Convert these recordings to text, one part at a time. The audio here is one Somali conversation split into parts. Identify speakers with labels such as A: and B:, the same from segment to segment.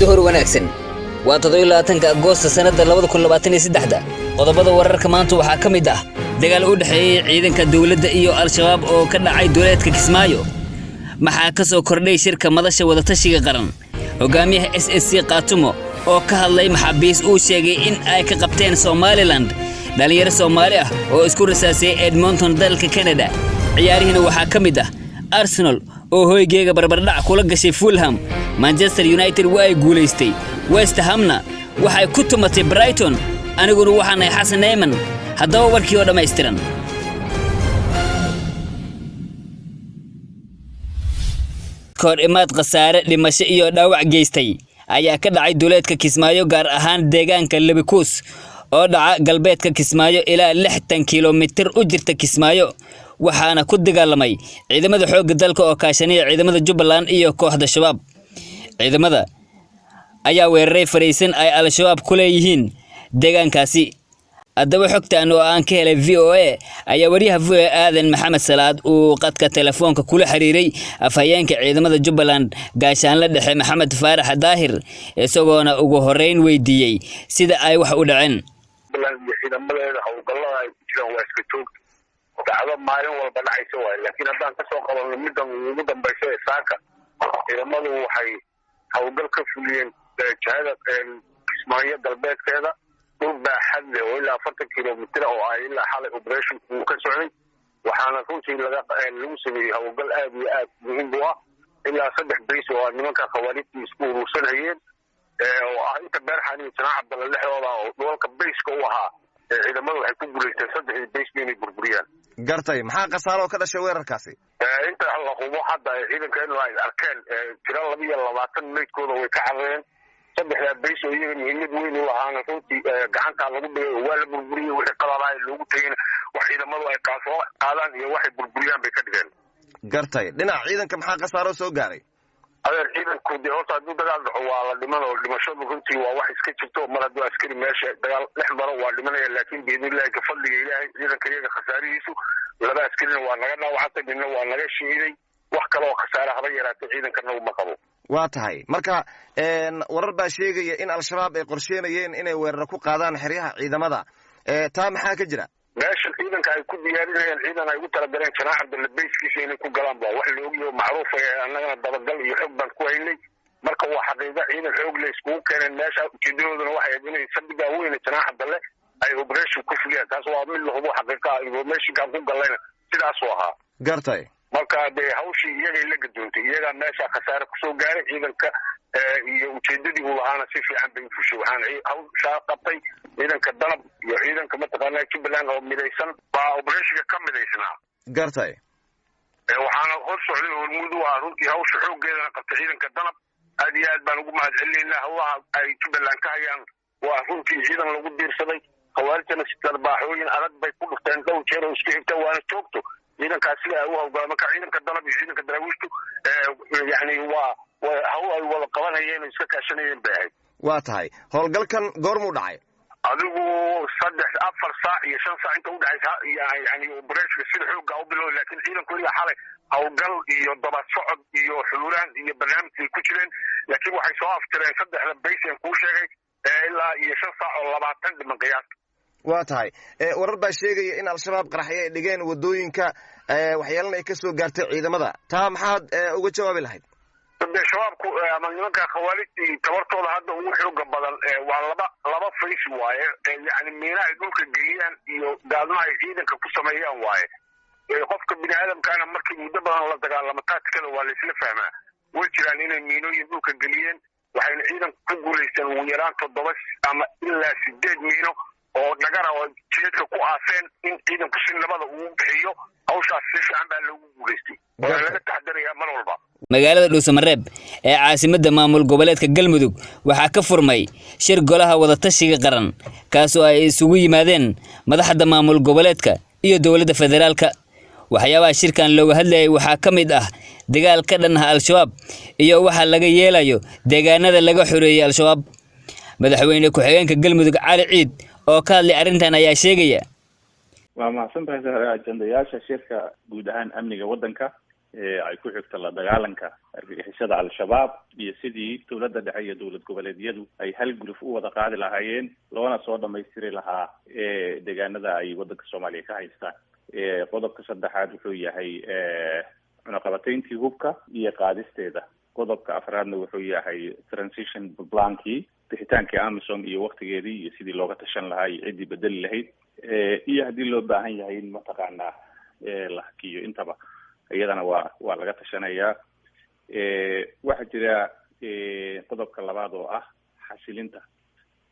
A: دهور وناكسن وتضيل لاتنك أغسطس سنة 2023 qodobada wararka maanta waxa kamid ah dagaal u dhaxeeyay ciidanka dawladda iyo al-shabaab oo ka dhacay duleedka Kismaayo maxaa ka soo kordhay shirka madasha wada tashiga qaran hogaamiyaha SSC Qaatumo oo ka hadlay maxaabiis uu sheegay in ay ka qabteen Somaliland dhalinyaro Soomaali ah oo isku rasaasay Edmonton dalka Canada ciyaarihina waxa kamid ah Arsenal oo hoygeega barbardhac kula gashay Fulham Manchester United way guuleystay West Hamna waxay ku tumatay Brighton aniguna waxaan ay Xasan Neyman haddaba warkii oo dhameystiran kor imaad qasaare dhimasho iyo dhaawac geystay ayaa ka dhacay duleedka Kismaayo gaar ahaan deegaanka Labikuus oo dhaca galbeedka Kismaayo ilaa 60 kiiloomitir u jirta Kismaayo waxaana ku dagaalamay ciidamada xoogga dalka oo kaashanaya ciidamada Jubbaland iyo kooxda shabaab ciidamada ayaa weeraray fariisan ay al-shabaab ku leeyihiin deegaankaasi adaba xogtaan oo aan ka helay VOA ayaa wariyaha VOA Aadan Maxamed Salaad uu qadka telefoonka kula xiriiray afhayeenka ciidamada Jubbaland gaashaan la dhexe Maxamed Faarax Daahir isagoona ugu horeyn weydiiyay sida ay wax u dhaceen
B: ciidamada hawlgallada ay ku jiraan waa iska joog dacdo maalin walba dhacayso laakiin haddaan ka soo qabanno middan ugu dambaysa ee saaka ciidamadu waxay hawlgal ka fuliyeen jihada Kismaayo galbeedkeeda dhulba xadle oo ilaa 40 kiiloomitir oo ay ilaa xalay operation uu ka socday waxaana runtii lagu sameeyay hawlgal aad iyo aad muhiim u ah ilaa 3 bays oo nimanka khawaarijta isku urursanayeen oo inta beerxan iyo Janaac Cabdalla lexdooda oo dhoolka bayska u ahaa ciidamadu waxay ku guuleysteen 3 bays inay burburiyaan
C: gartay maxaa qasaaro ka dhashay weerarkaasi
B: inta la hubo hadda ciidankeenu ay arkeen tiro 22 meydkooda way ka carareen saddex bays oo iyaga muhiimad weyn u lahaana runtii gacanta lagu dhigay waa la burburiyay wixii qalabay loogu tagay wax ciidamadu ay qaadaan iyo waxay burburiyaan bay ka dhigeen
C: gartay dhinaca ciidanka maxaa qasaaro soo gaaray
B: adeer ciidanku dee horta hadduu dagaal dhaco waa la dhiman oo dhimashadu runtii waa wax iska jirto mar hadduu askari meesha dagaal dhex maro waa dhimanaya laakiin biidnillaahi ka fadliga ilaahay ciidanka iyaga khasaarihiisu laba askarina waa naga dhaawactay midna waa naga shiiday wax kale oo khasaare haba yaraatay ciidankana uma qabo
C: waa tahay marka warar baa sheegaya in al-shabaab ay qorsheynayeen inay weerar ku qaadaan xeryaha ciidamada taa maxaa ka jira
B: meesha ciidanka ay ku diyaarinayaan ciidan ay ugu talagaleen Janaac Cabdalla bayskiisa inay ku galaan baa wax la ogyahay macruuf ah annagana dabagal iyo xog baan ku haynay marka waa xaqiiqo ciidan xoog leh isku keeneen meesha ujeedadooduna waxay inay sabbiga weyn Janaac Cabdalla ay operation ku fuliyaan taas waa mid la hubo xaqiiqa information ka ku galayna sidaas oo ahaa
C: gartay
B: marka dee hawshii iyaga la gadoontay iyaga meesha khasaare ku soo gaaray ciidanka iyo ujeedadii uu lahaana si fiican bay u fushay waxaan hawsha qabtay ciidanka dalab iyo ciidanka mataqaanaa Jubbaland oo midaysan baa operation ka midaysnaa
C: gartay
B: waxaana hor socday oo muddo ah runtii hawsha xoogeedana qabtay ciidanka dalab aad iyo aad baan ugu mahadcelinaynaa hawlaha ay Jubbaland ka hayaan waa runtii ciidan lagu diirsaday khawaarijna si darbaaxooyin adag bay ku dhufteen dhowr jeer oo isku xigta waana joogto ciidankaasi ay u hawlgalaan marka ciidanka dalab iyo ciidanka daraawiishtu yani waa hawl ay wada qabanayeen iska kaashanayeen bay ahayd
C: waa tahay howlgalkan goormuu dhacay
B: adigu 3-4 saac iyo 5 saac inta u dhaxaysa yani operation sida xoogga u bilowday laakiin ciidanku ilaa xalay hawlgal iyo daba socod iyo xuuraan iyo barnaamij ku jireen laakiin waxay soo aftireen 3 bays aan ku sheegay ilaa iyo 5 saac oo 20 dhiman qiyaas
C: waa tahay warar baa sheegaya in al-shabaab qaraxyo ay dhigeen wadooyinka waxyeelana ay ka soo gaartay ciidamada taa maxaad uga jawaabi lahayd
B: shabaabku ama nimanka khawaarijta tabartooda hadda ugu xooga badan waa laba fays waaye yani meelaha ay dhulka geliyaan iyo gaalmaha ay ciidanka ku sameeyaan waaye qofka bini aadamkaana markii muddo badan la dagaalamo taatikada waa la isla fahmaa way jiraan inay miinooyin dhulka geliyeen waxayna ciidanku ku guulaysteen ugu yaraan 7 ama ilaa 8 miino oo dhagara oo jeedka ku aaseen in ciidanku si nabada uu bixiyo hawshaas si fiican baa loogu guulaystay waa laga taxadarayaa mar walba
A: magaalada Dhuusamareeb ee caasimadda maamul goboleedka Galmudug waxaa ka furmay shir golaha wada tashiga qaran kaas oo ay isugu yimaadeen madaxda maamul goboleedka iyo dawladda federaalka waxyaabaha shirkan looga hadlayay waxaa ka mid ah dagaal ka dhan ah al-shabaab iyo waxa laga yeelayo deegaanada laga xoreeyay al-shabaab madaxweyne ku-xigeenka Galmudug Cali Ciid oo ka hadlay arrintan ayaa sheegaya
D: waa mahadsantahay ajandayaasha shirka guud ahaan amniga wadanka ay ku xigto la dagaalanka argagixisada al-shabaab iyo sidii dowladda dhexe iyo dowlad goboleedyadu ay hal guluf u wada qaadi lahaayeen loona soo dhamaystiri lahaa deegaanada ay waddanka Soomaaliya ka haystaan. Qodobka saddexaad wuxuu yahay cunaqabatayntii hubka iyo qaadisteeda. Qodobka afraadna wuxuu yahay transition plankii bixitaankii Amisom iyo waqtigeedii iyo sidii looga tashan lahaa iyo ciddii bedeli lahayd iyo haddii loo baahan yahay in mataqaanaa la hakiyo intaba iyadana waa laga tashanayaa. Waxaa jira qodobka labaad oo ah xasilinta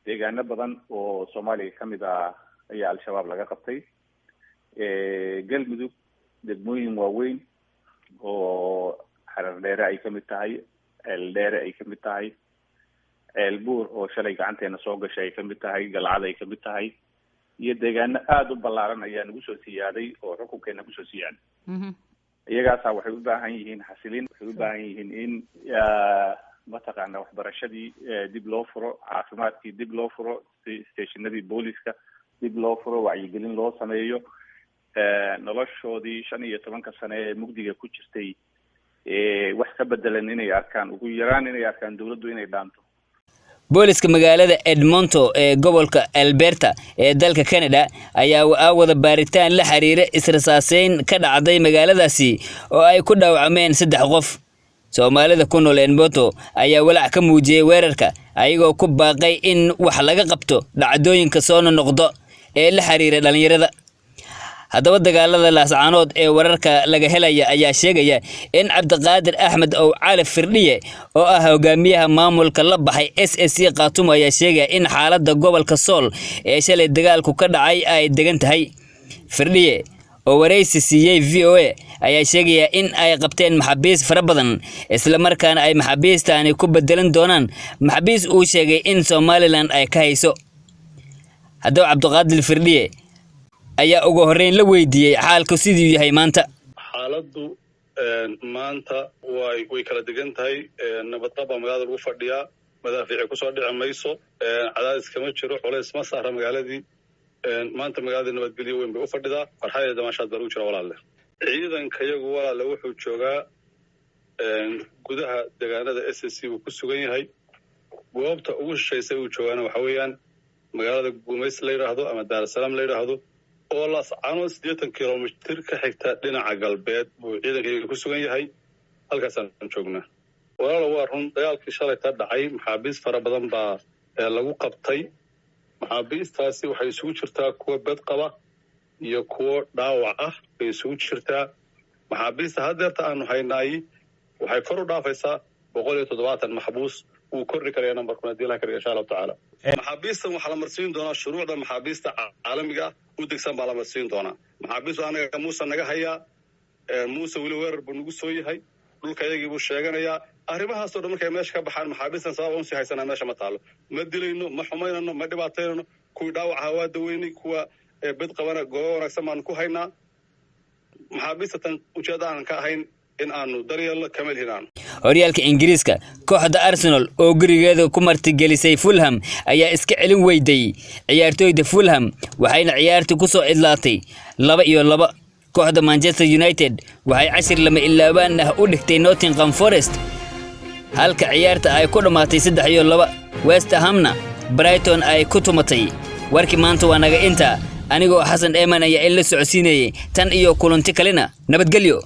D: deegaano badan oo Soomaaliya ka mid ah ayaa al-shabaab laga qabtay. Galmudug degmooyin waaweyn oo Harar Dheere ay ka mid tahay, Ceel Dheere ay ka mid tahay, Ceel Buur oo shalay gacanteena soo gashay ay ka mid tahay, Galcad ay ka mid tahay, iyo deegaano aada u ballaaran ayaa nagu soo siyaaday oo xukunkeena kusoo siyaaday. Iyagaasaa waxay u baahan yihiin xasilin, waxay u baahan yihiin in mataqaana waxbarashadii dib loo furo, caafimaadkii dib loo furo, stationadii booliska dib loo furo, wacyigelin loo sameeyo, noloshoodii 15 sano ee mugdiga ku jirtay wax ka bedelan inay arkaan, ugu yaraan inay arkaan dowladdu inay dhaanto.
A: booliska magaalada Edmonton ee gobolka Alberta ee dalka Canada ayaa wada baaritaan la xiriira israsaaseyn ka dhacday magaaladaasi oo ay ku dhaawacmeen 3 qof. Soomaalida ku nool Edmonton ayaa walaac ka muujiyay weerarka ayagoo ku baaqay in wax laga qabto dhacdooyinka soo noqdo ee la xiriira dhalinyarada. haddaba dagaalada laascaanood ee wararka laga helaya ayaa sheegaya in Cabdiqaadir Axmed oo Cali Firdhiye oo ah hogaamiyaha maamulka la baxay SSC Khaatumo ayaa sheegaya in xaaladda gobolka Sool ee shalay dagaalku ka dhacay ay degan tahay. Firdhiye oo wareysi siiyay VOA ayaa sheegaya in ay qabteen maxaabiis fara badan isla markaana ay maxaabiistaani ku bedelan doonaan maxaabiis uu sheegay in Somaliland ay ka hayso. haddaba Cabdiqaadir Firdhiye ayaa ugu horeyn la weydiiyay xaalku sidii yahay maanta.
E: xaaladdu maanta way kala degan tahay, nabad qaba magaalada lagu fadhiyaa, madaafiic ku soo dhici mayso, cadaadis kama jiro, culays ma saara magaaladii. maanta magaalada nabadgelyo weyn bay u fadhidaa, farxadeeda damaashaad baa lagu jira walaalle. ciidanka iyagu walaalle wuxuu joogaa gudaha deegaanada SSC uu ku sugan yahay. goobta ugu shisheysay uu joogaana waxa weeyaan magaalada Guumays la yidhaahdo ama Daar es Salaam la yidhaahdo oo laascaanood 80 kilomitir ka xigta dhinaca galbeed buu ciidanka ku sugan yahay. halkaasaan joognaa. walaalo waa run dagaalkii shalay ka dhacay, maxaabiis fara badan baa lagu qabtay. maxaabiistaasi waxay isugu jirtaa kuwa bed qaba iyo kuwo dhaawac ah bay isugu jirtaa. maxaabiista haddeerta aanu haynaay waxay kor u dhaafaysaa 170 maxbuus. uu kordhi karaya nambarkuna hadii la kariyo insha Allah taala. maxaabiistan waxaa la marsiin doonaa shuruucda maxaabiista caalamiga u degsan baa la marsiin doonaa. maxaabiistu anaga Muuse naga hayaa, Muuse weli weerar buu nagu soo yahay, dhulka ayagii buu sheeganayaa. arrimahaasoo dhan markay meesha ka baxaan maxaabiistan sabab uun si haysanaa meesha ma taalo. ma dilayno, ma xumaynano, ma dhibaataynano. kuwii dhaawaca waa daweynay, kuwa bed qabana goobo wanaagsan baan ku haynaa. maxaabiistatan ujeedda aanan ka ahayn in aanu daryeelno kama lihinaan.
A: horyaalka Ingiriiska kooxda Arsenal oo gurigeeda ku martigelisay Fulham ayaa iska celin weyday ciyaartoyda Fulham waxayna ciyaartu ku soo idlaatay 2-2. kooxda Manchester United waxay 10 lama ilaabaan ah u dhigtay Nottingham Forest halka ciyaarta ay ku dhamaatay 3-2. West Hamna Brighton ay ku tumatay. warkii maanta waa naga inta anigoo Xasan Eeman ayaa in la socodsiinayay tan iyo kulanti kalena nabadgelyo.